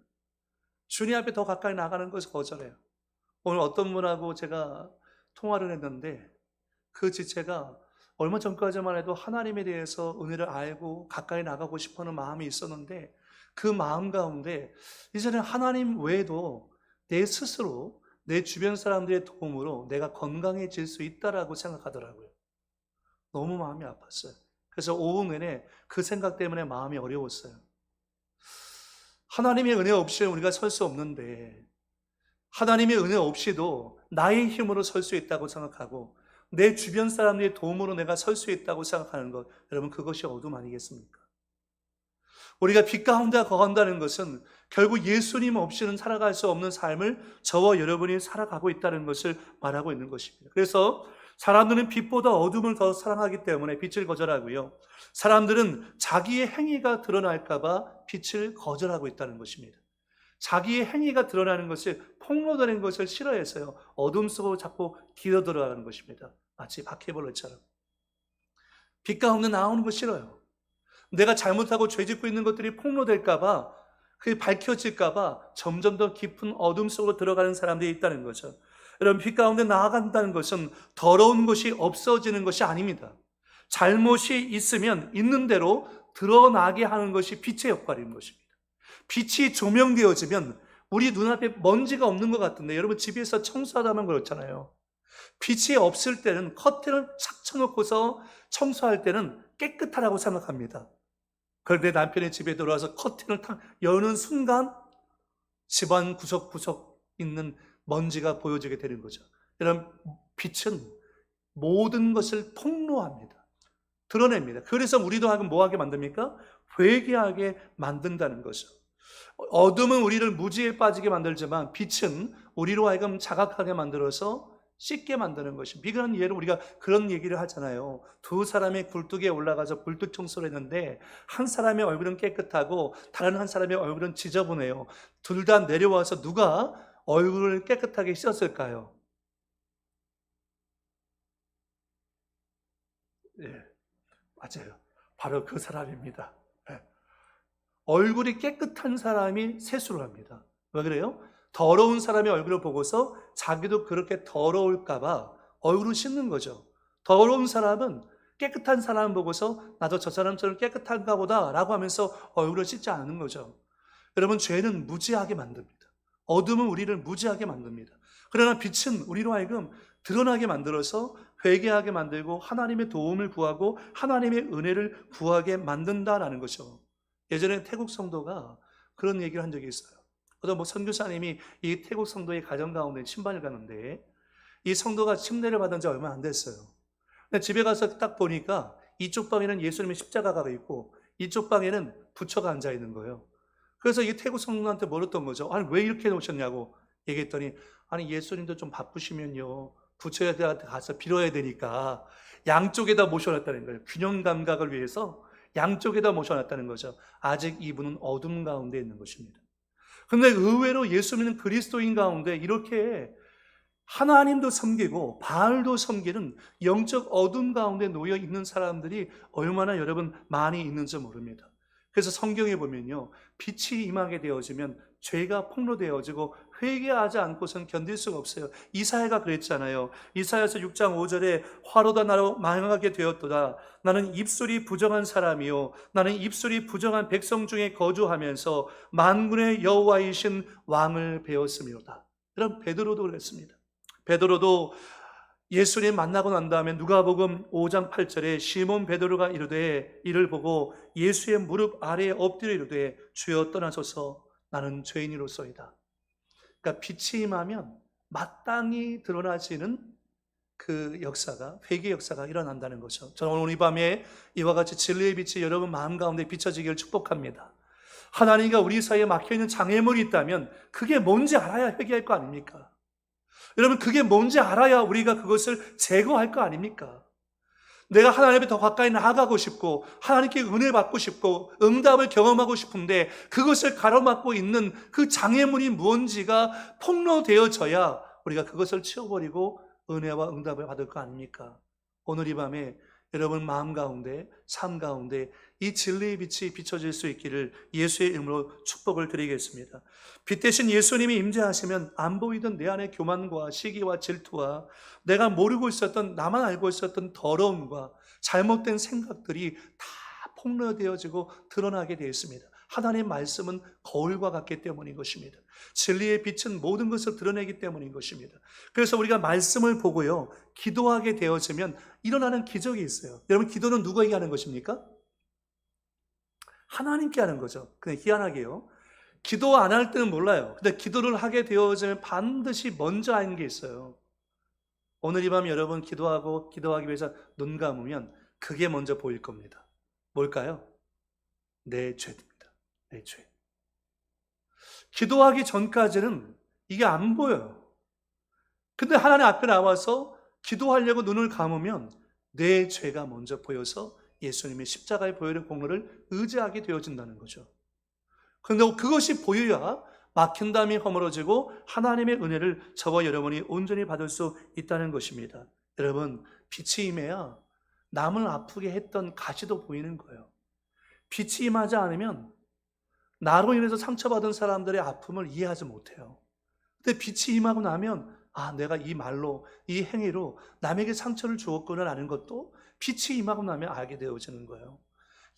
주님 앞에 더 가까이 나가는 것을 거절해요. 오늘 어떤 분하고 제가 통화를 했는데 그 지체가 얼마 전까지만 해도 하나님에 대해서 은혜를 알고 가까이 나가고 싶어하는 마음이 있었는데 그 마음 가운데 이제는 하나님 외에도 내 스스로 내 주변 사람들의 도움으로 내가 건강해질 수 있다라고 생각하더라고요. 너무 마음이 아팠어요. 그래서 오후 내내 그 생각 때문에 마음이 어려웠어요. 하나님의 은혜 없이는 우리가 설 수 없는데 하나님의 은혜 없이도 나의 힘으로 설 수 있다고 생각하고 내 주변 사람들의 도움으로 내가 설 수 있다고 생각하는 것, 여러분 그것이 어둠 아니겠습니까? 우리가 빛 가운데 거한다는 것은 결국 예수님 없이는 살아갈 수 없는 삶을 저와 여러분이 살아가고 있다는 것을 말하고 있는 것입니다. 그래서 사람들은 빛보다 어둠을 더 사랑하기 때문에 빛을 거절하고요. 사람들은 자기의 행위가 드러날까 봐 빛을 거절하고 있다는 것입니다. 자기의 행위가 드러나는 것을 폭로되는 것을 싫어해서요. 어둠 속으로 자꾸 기어 들어가는 것입니다. 마치 바퀴벌레처럼. 빛 가운데 나오는 거 싫어요. 내가 잘못하고 죄 짓고 있는 것들이 폭로될까 봐, 그게 밝혀질까 봐 점점 더 깊은 어둠 속으로 들어가는 사람들이 있다는 거죠. 여러분, 빛 가운데 나아간다는 것은 더러운 것이 없어지는 것이 아닙니다. 잘못이 있으면 있는 대로 드러나게 하는 것이 빛의 역할인 것입니다. 빛이 조명되어지면 우리 눈앞에 먼지가 없는 것 같은데 여러분 집에서 청소하다 보면 그렇잖아요. 빛이 없을 때는 커튼을 착 쳐놓고서 청소할 때는 깨끗하다고 생각합니다. 그런데 남편이 집에 들어와서 커튼을 탁 여는 순간 집안 구석구석 있는 먼지가 보여지게 되는 거죠. 여러분, 빛은 모든 것을 폭로합니다. 드러냅니다. 그래서 우리도 하여금 뭐하게 만듭니까? 회개하게 만든다는 거죠. 어둠은 우리를 무지에 빠지게 만들지만 빛은 우리로 하여금 자각하게 만들어서 씻게 만드는 것입니다. 비근한 예로 우리가 그런 얘기를 하잖아요. 두 사람이 굴뚝에 올라가서 굴뚝 청소를 했는데 한 사람의 얼굴은 깨끗하고 다른 한 사람의 얼굴은 지저분해요. 둘 다 내려와서 누가 얼굴을 깨끗하게 씻었을까요? 예, 맞아요. 바로 그 사람입니다. 예. 얼굴이 깨끗한 사람이 세수를 합니다. 왜 그래요? 더러운 사람의 얼굴을 보고서 자기도 그렇게 더러울까봐 얼굴을 씻는 거죠. 더러운 사람은 깨끗한 사람 보고서 나도 저 사람처럼 깨끗한가 보다 라고 하면서 얼굴을 씻지 않는 거죠. 여러분, 죄는 무지하게 만듭니다. 어둠은 우리를 무지하게 만듭니다. 그러나 빛은 우리로 하여금 드러나게 만들어서 회개하게 만들고 하나님의 도움을 구하고 하나님의 은혜를 구하게 만든다라는 거죠. 예전에 태국 성도가 그런 얘기를 한 적이 있어요. 어떤 선교사님이 이 태국 성도의 가정 가운데 침반을 갔는데 이 성도가 침례를 받은 지 얼마 안 됐어요. 근데 집에 가서 딱 보니까 이쪽 방에는 예수님의 십자가가 있고 이쪽 방에는 부처가 앉아 있는 거예요. 그래서 이 태국 성도한테 물었던 거죠. 아니 왜 이렇게 놓으셨냐고 얘기했더니, 아니 예수님도 좀 바쁘시면요 부처한테 가서 빌어야 되니까 양쪽에다 모셔놨다는 거예요. 균형 감각을 위해서 양쪽에다 모셔놨다는 거죠. 아직 이분은 어둠 가운데 있는 것입니다. 근데 의외로 예수 믿는 그리스도인 가운데 이렇게 하나님도 섬기고 바알도 섬기는 영적 어둠 가운데 놓여 있는 사람들이 얼마나 여러분 많이 있는지 모릅니다. 그래서 성경에 보면요, 빛이 임하게 되어지면 죄가 폭로되어지고 회개하지 않고선 견딜 수가 없어요. 이사야가 그랬잖아요. 이사야서 6장 5절에 화로다 나로 망하게 되었도다. 나는 입술이 부정한 사람이요 나는 입술이 부정한 백성 중에 거주하면서 만군의 여호와이신 왕을 배웠으며다. 그럼 베드로도 그랬습니다. 베드로도 예수님 만나고 난 다음에 누가복음 5장 8절에 시몬 베드로가 이르되 이를 보고 예수의 무릎 아래에 엎드려 이르되 주여 떠나소서 나는 죄인이로소이다. 그러니까 빛이 임하면 마땅히 드러나지는 그 역사가, 회개 역사가 일어난다는 거죠. 저는 오늘 이 밤에 이와 같이 진리의 빛이 여러분 마음 가운데 비춰지기를 축복합니다. 하나님과 우리 사이에 막혀있는 장애물이 있다면 그게 뭔지 알아야 회개할 거 아닙니까? 여러분 그게 뭔지 알아야 우리가 그것을 제거할 거 아닙니까? 내가 하나님께 더 가까이 나아가고 싶고 하나님께 은혜 받고 싶고 응답을 경험하고 싶은데 그것을 가로막고 있는 그 장애물이 무언지가 폭로되어져야 우리가 그것을 치워버리고 은혜와 응답을 받을 거 아닙니까? 오늘 이 밤에 여러분 마음 가운데, 삶 가운데 이 진리의 빛이 비춰질 수 있기를 예수의 이름으로 축복을 드리겠습니다. 빛 대신 예수님이 임재하시면 안 보이던 내 안의 교만과 시기와 질투와 내가 모르고 있었던, 나만 알고 있었던 더러움과 잘못된 생각들이 다 폭로되어지고 드러나게 되어 있습니다. 하나님의 말씀은 거울과 같기 때문인 것입니다. 진리의 빛은 모든 것을 드러내기 때문인 것입니다. 그래서 우리가 말씀을 보고요, 기도하게 되어지면 일어나는 기적이 있어요. 여러분 기도는 누구에게 하는 것입니까? 하나님께 하는 거죠. 근데 희한하게요, 기도 안 할 때는 몰라요. 근데 기도를 하게 되어지면 반드시 먼저 하는 게 있어요. 오늘 이 밤 여러분 기도하기 위해서 눈 감으면 그게 먼저 보일 겁니다. 뭘까요? 내 죄입니다. 내 죄. 기도하기 전까지는 이게 안 보여요. 근데 하나님 앞에 나와서 기도하려고 눈을 감으면 내 죄가 먼저 보여서 예수님의 십자가의 보혈의 공로를 의지하게 되어진다는 거죠. 그런데 그것이 보여야 막힌 담이 허물어지고 하나님의 은혜를 저와 여러분이 온전히 받을 수 있다는 것입니다. 여러분 빛이 임해야 남을 아프게 했던 가시도 보이는 거예요. 빛이 임하지 않으면 나로 인해서 상처받은 사람들의 아픔을 이해하지 못해요. 근데 빛이 임하고 나면 내가 이 말로, 이 행위로 남에게 상처를 주었구나라는 것도 빛이 임하고 나면 알게 되어지는 거예요.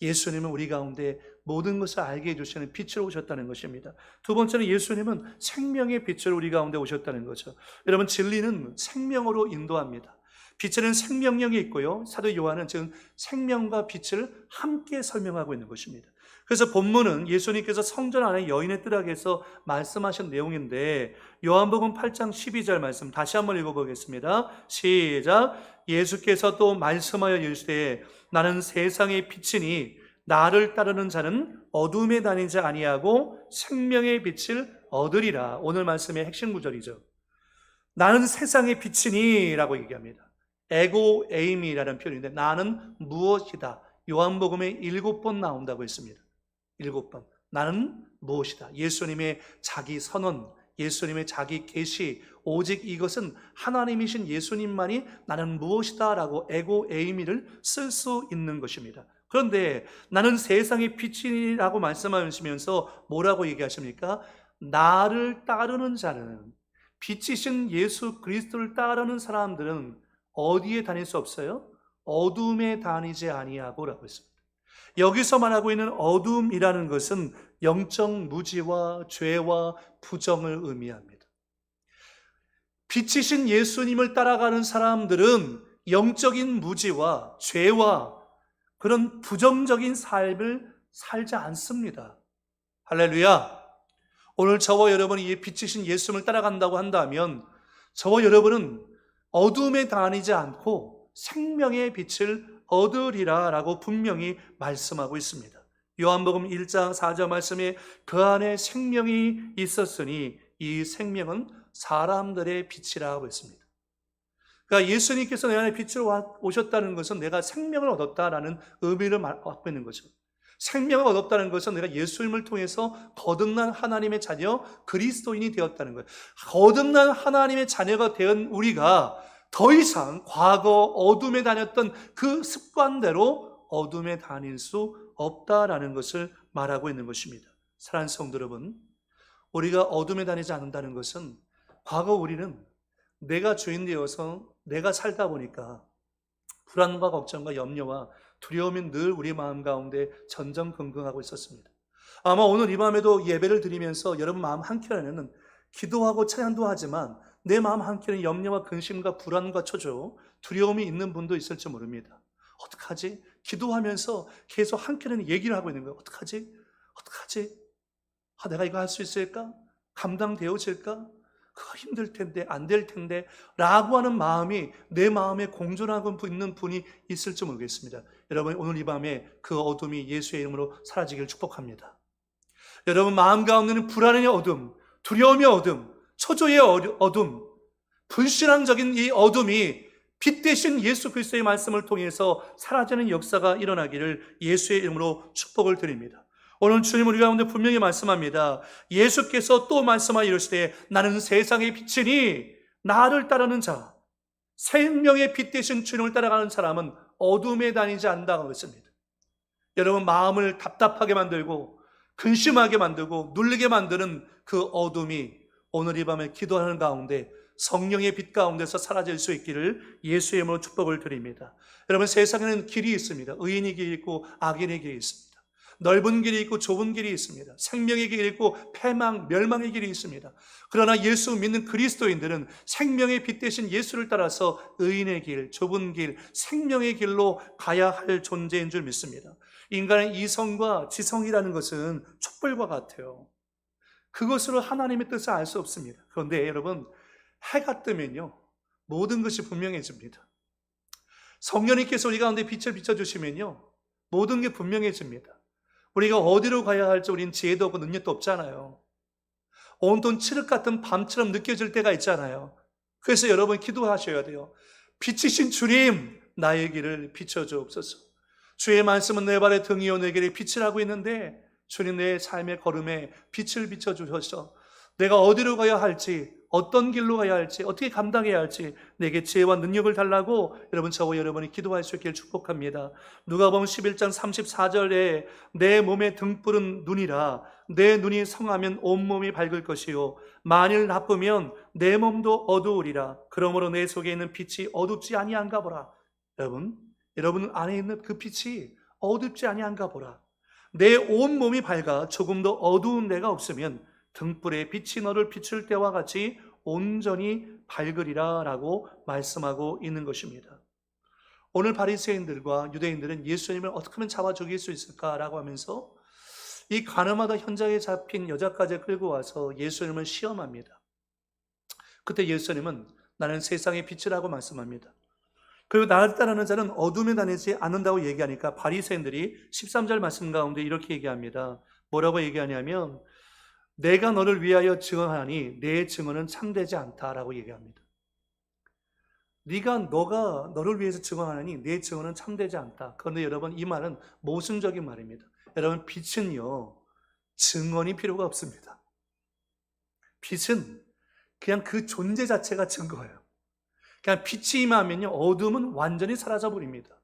예수님은 우리 가운데 모든 것을 알게 해주시는 빛으로 오셨다는 것입니다. 두 번째는 예수님은 생명의 빛으로 우리 가운데 오셨다는 거죠. 여러분 진리는 생명으로 인도합니다. 빛에는 생명력이 있고요, 사도 요한은 지금 생명과 빛을 함께 설명하고 있는 것입니다. 그래서 본문은 예수님께서 성전 안에 여인의 뜰에서 말씀하신 내용인데 요한복음 8장 12절 말씀 다시 한번 읽어보겠습니다. 시작. 예수께서 또 말씀하여 이르시되 나는 세상의 빛이니 나를 따르는 자는 어둠에 다니지 아니하고 생명의 빛을 얻으리라. 오늘 말씀의 핵심 구절이죠. 나는 세상의 빛이니 라고 얘기합니다. 에고 에임이라는 표현인데 나는 무엇이다. 요한복음에 7번 나온다고 했습니다. 7번. 나는 무엇이다. 예수님의 자기 선언, 예수님의 자기 계시, 오직 이것은 하나님이신 예수님만이 나는 무엇이다 라고 에고 에이미를 쓸 수 있는 것입니다. 그런데 나는 세상의 빛이라고 말씀하시면서 뭐라고 얘기하십니까? 나를 따르는 자는, 빛이신 예수 그리스도를 따르는 사람들은 어디에 다닐 수 없어요? 어둠에 다니지 아니하고 라고 했습니다. 여기서 말하고 있는 어둠이라는 것은 영적 무지와 죄와 부정을 의미합니다. 빛이신 예수님을 따라가는 사람들은 영적인 무지와 죄와 그런 부정적인 삶을 살지 않습니다. 할렐루야. 오늘 저와 여러분이 이 빛이신 예수님을 따라간다고 한다면 저와 여러분은 어둠에 다니지 않고 생명의 빛을 얻으리라 라고 분명히 말씀하고 있습니다. 요한복음 1장 4절 말씀에 그 안에 생명이 있었으니 이 생명은 사람들의 빛이라고 했습니다. 그러니까 예수님께서 내 안에 빛으로 오셨다는 것은 내가 생명을 얻었다라는 의미를 갖고 있는 거죠. 생명을 얻었다는 것은 내가 예수님을 통해서 거듭난 하나님의 자녀 그리스도인이 되었다는 거예요. 거듭난 하나님의 자녀가 된 우리가 더 이상 과거 어둠에 다녔던 그 습관대로 어둠에 다닐 수 없다라는 것을 말하고 있는 것입니다. 사랑하는 성도 여러분, 우리가 어둠에 다니지 않는다는 것은 과거 우리는 내가 주인 되어서 내가 살다 보니까 불안과 걱정과 염려와 두려움이 늘 우리 마음 가운데 전전긍긍하고 있었습니다. 아마 오늘 이 밤에도 예배를 드리면서 여러분 마음 한켠에는 기도하고 찬양도 하지만 내 마음 한켠에 염려와 근심과 불안과 초조, 두려움이 있는 분도 있을지 모릅니다. 어떡하지? 기도하면서 계속 한켠에는 얘기를 하고 있는 거예요. 어떡하지? 어떡하지? 내가 이거 할 수 있을까? 감당되어질까? 그거 힘들 텐데, 안 될 텐데 라고 하는 마음이 내 마음에 공존하고 있는 분이 있을지 모르겠습니다. 여러분 오늘 이 밤에 그 어둠이 예수의 이름으로 사라지기를 축복합니다. 여러분 마음 가운데는 불안의 어둠, 두려움의 어둠, 초조의 어둠, 불신앙적인 이 어둠이 빛 대신 예수 그리스도의 말씀을 통해서 사라지는 역사가 일어나기를 예수의 이름으로 축복을 드립니다. 오늘 주님 우리 가운데 분명히 말씀합니다. 예수께서 또 말씀하여 이르시되 나는 세상의 빛이니 나를 따르는 자, 생명의 빛 대신 주님을 따라가는 사람은 어둠에 다니지 않는다고 했습니다. 여러분 마음을 답답하게 만들고 근심하게 만들고 눌리게 만드는 그 어둠이 오늘 이 밤에 기도하는 가운데 성령의 빛 가운데서 사라질 수 있기를 예수의 이름으로 축복을 드립니다. 여러분 세상에는 길이 있습니다. 의인의 길이 있고 악인의 길이 있습니다. 넓은 길이 있고 좁은 길이 있습니다. 생명의 길이 있고 패망, 멸망의 길이 있습니다. 그러나 예수 믿는 그리스도인들은 생명의 빛 대신 예수를 따라서 의인의 길, 좁은 길, 생명의 길로 가야 할 존재인 줄 믿습니다. 인간의 이성과 지성이라는 것은 촛불과 같아요. 그것으로 하나님의 뜻을 알 수 없습니다. 그런데 여러분 해가 뜨면요 모든 것이 분명해집니다. 성령님께서 우리 가운데 빛을 비춰주시면요 모든 게 분명해집니다. 우리가 어디로 가야 할지 우리는 지혜도 없고 능력도 없잖아요. 온통 칠흑 같은 밤처럼 느껴질 때가 있잖아요. 그래서 여러분 기도하셔야 돼요. 빛이신 주님 나의 길을 비춰주옵소서. 주의 말씀은 내 발의 등이요 내 길의 빛이라고 있는데 주님 내 삶의 걸음에 빛을 비춰주셔서 내가 어디로 가야 할지 어떤 길로 가야 할지 어떻게 감당해야 할지 내게 지혜와 능력을 달라고 여러분 저와 여러분이 기도할 수 있기를 축복합니다. 누가복음 11장 34절에 내 몸의 등불은 눈이라 내 눈이 성하면 온몸이 밝을 것이요 만일 나쁘면 내 몸도 어두우리라. 그러므로 내 속에 있는 빛이 어둡지 아니한가 보라. 여러분 안에 있는 그 빛이 어둡지 아니한가 보라. 내 온몸이 밝아 조금도 어두운 데가 없으면 등불의 빛이 너를 비출 때와 같이 온전히 밝으리라 라고 말씀하고 있는 것입니다. 오늘 바리새인들과 유대인들은 예수님을 어떻게 하면 잡아 죽일 수 있을까라고 하면서 이 가늠하다 현장에 잡힌 여자까지 끌고 와서 예수님을 시험합니다. 그때 예수님은 나는 세상의 빛이라고 말씀합니다. 그리고 나를 따르는 자는 어둠에 다니지 않는다고 얘기하니까 바리새인들이 13절 말씀 가운데 이렇게 얘기합니다. 뭐라고 얘기하냐면 내가 너를 위하여 증언하니 내 증언은 참되지 않다라고 얘기합니다. 너가 너를 위해서 증언하니 내 증언은 참되지 않다. 그런데 여러분 이 말은 모순적인 말입니다. 여러분 빛은요 증언이 필요가 없습니다. 빛은 그냥 그 존재 자체가 증거예요. 그냥 빛이 임하면요 어둠은 완전히 사라져 버립니다.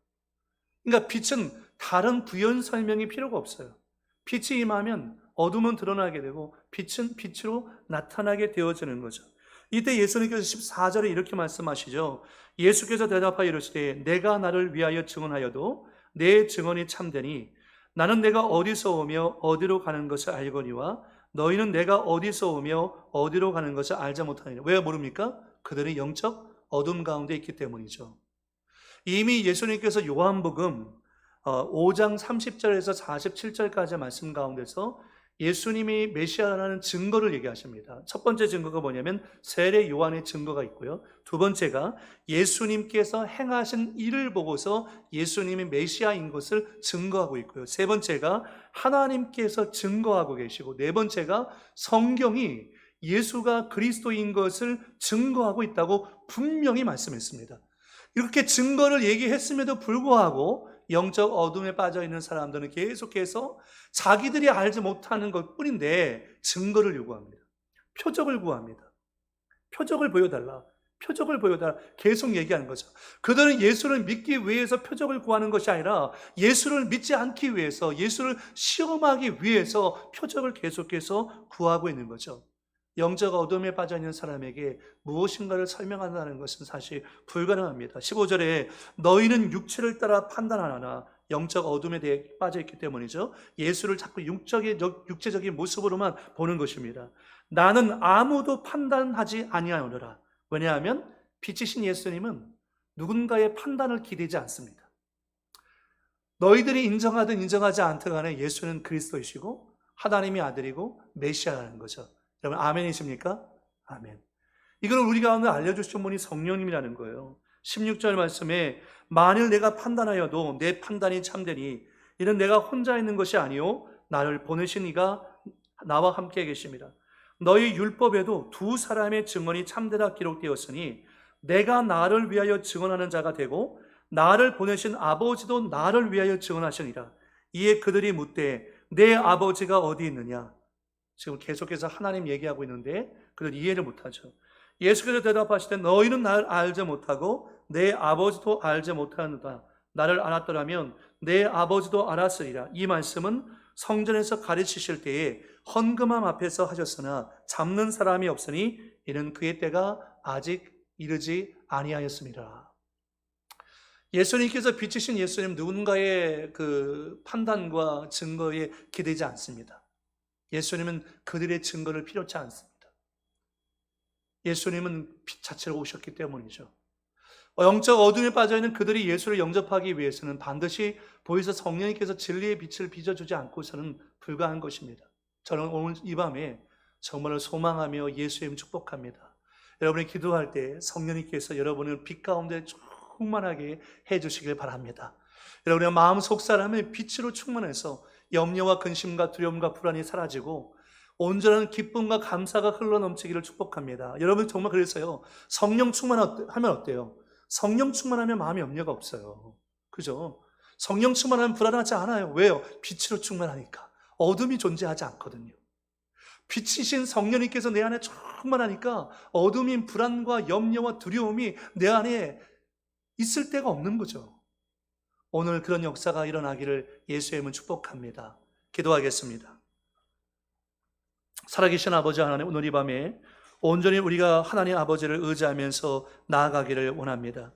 그러니까 빛은 다른 부연 설명이 필요가 없어요. 빛이 임하면 어둠은 드러나게 되고 빛은 빛으로 나타나게 되어지는 거죠. 이때 예수님께서 14절에 이렇게 말씀하시죠. 예수께서 대답하여 이르시되 내가 나를 위하여 증언하여도 내 증언이 참되니 나는 내가 어디서 오며 어디로 가는 것을 알거니와 너희는 내가 어디서 오며 어디로 가는 것을 알지 못하느니라. 왜 모릅니까? 그들은 영적 어둠 가운데 있기 때문이죠. 이미 예수님께서 요한복음 5장 30절에서 47절까지 말씀 가운데서 예수님이 메시아라는 증거를 얘기하십니다. 첫 번째 증거가 뭐냐면 세례 요한의 증거가 있고요. 두 번째가 예수님께서 행하신 일을 보고서 예수님이 메시아인 것을 증거하고 있고요. 세 번째가 하나님께서 증거하고 계시고, 네 번째가 성경이 예수가 그리스도인 것을 증거하고 있다고 분명히 말씀했습니다. 이렇게 증거를 얘기했음에도 불구하고 영적 어둠에 빠져 있는 사람들은 계속해서 자기들이 알지 못하는 것 뿐인데 증거를 요구합니다. 표적을 구합니다. 표적을 보여달라. 표적을 보여달라. 계속 얘기하는 거죠. 그들은 예수를 믿기 위해서 표적을 구하는 것이 아니라 예수를 믿지 않기 위해서, 예수를 시험하기 위해서 표적을 계속해서 구하고 있는 거죠. 영적 어둠에 빠져 있는 사람에게 무엇인가를 설명한다는 것은 사실 불가능합니다. 15절에 너희는 육체를 따라 판단하나, 영적 어둠에 대해 빠져 있기 때문이죠. 예수를 자꾸 육체적인 모습으로만 보는 것입니다. 나는 아무도 판단하지 아니하노라. 왜냐하면 빛이신 예수님은 누군가의 판단을 기대지 않습니다. 너희들이 인정하든 인정하지 않든 간에 예수는 그리스도이시고 하나님의 아들이고 메시아라는 거죠. 여러분 아멘이십니까? 아멘. 이걸 우리 가운데 알려주신 분이 성령님이라는 거예요. 16절 말씀에 만일 내가 판단하여도 내 판단이 참되니 이는 내가 혼자 있는 것이 아니요 나를 보내신 이가 나와 함께 계십니다. 너희 율법에도 두 사람의 증언이 참되다 기록되었으니 내가 나를 위하여 증언하는 자가 되고 나를 보내신 아버지도 나를 위하여 증언하시니라. 이에 그들이 묻되 내 아버지가 어디 있느냐? 지금 계속해서 하나님 얘기하고 있는데 그들 이해를 못하죠. 예수께서 대답하시되 너희는 나를 알지 못하고 내 아버지도 알지 못하는도다. 나를 알았더라면 내 아버지도 알았으리라. 이 말씀은 성전에서 가르치실 때에 헌금함 앞에서 하셨으나 잡는 사람이 없으니 이는 그의 때가 아직 이르지 아니하였습니다. 예수님께서 빛이신 예수님 누군가의 그 판단과 증거에 기대지 않습니다. 예수님은 그들의 증거를 필요치 않습니다. 예수님은 빛 자체로 오셨기 때문이죠. 영적 어둠에 빠져있는 그들이 예수를 영접하기 위해서는 반드시 보이서 성령님께서 진리의 빛을 비춰주지 않고서는 불가한 것입니다. 저는 오늘 이 밤에 정말로 소망하며 예수님 축복합니다. 여러분이 기도할 때 성령님께서 여러분을 빛 가운데 충만하게 해주시길 바랍니다. 여러분의 마음 속사람을 빛으로 충만해서 염려와 근심과 두려움과 불안이 사라지고 온전한 기쁨과 감사가 흘러넘치기를 축복합니다. 여러분 정말 그래서요, 성령 충만하면 어때요? 성령 충만하면 마음에 염려가 없어요. 그죠? 성령 충만하면 불안하지 않아요. 왜요? 빛으로 충만하니까. 어둠이 존재하지 않거든요. 빛이신 성령님께서 내 안에 충만하니까 어둠인 불안과 염려와 두려움이 내 안에 있을 데가 없는 거죠. 오늘 그런 역사가 일어나기를 예수의 이름으로 축복합니다. 기도하겠습니다. 살아계신 아버지 하나님, 오늘 이 밤에 온전히 우리가 하나님 아버지를 의지하면서 나아가기를 원합니다.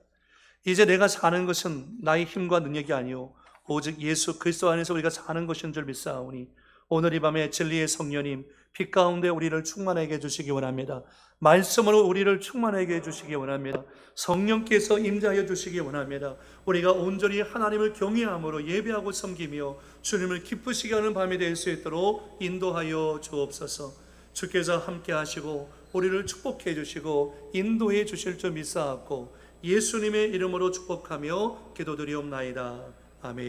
이제 내가 사는 것은 나의 힘과 능력이 아니요 오직 예수 그리스도 안에서 우리가 사는 것인 줄 믿사오니 오늘 이 밤에 진리의 성령님 빛 가운데 우리를 충만하게 해주시기 원합니다. 말씀으로 우리를 충만하게 해주시기 원합니다. 성령께서 임재하여 주시기 원합니다. 우리가 온전히 하나님을 경외함으로 예배하고 섬기며 주님을 기쁘시게 하는 밤이 될 수 있도록 인도하여 주옵소서. 주께서 함께 하시고 우리를 축복해 주시고 인도해 주실 줄 믿사옵고 예수님의 이름으로 축복하며 기도드리옵나이다. 아멘.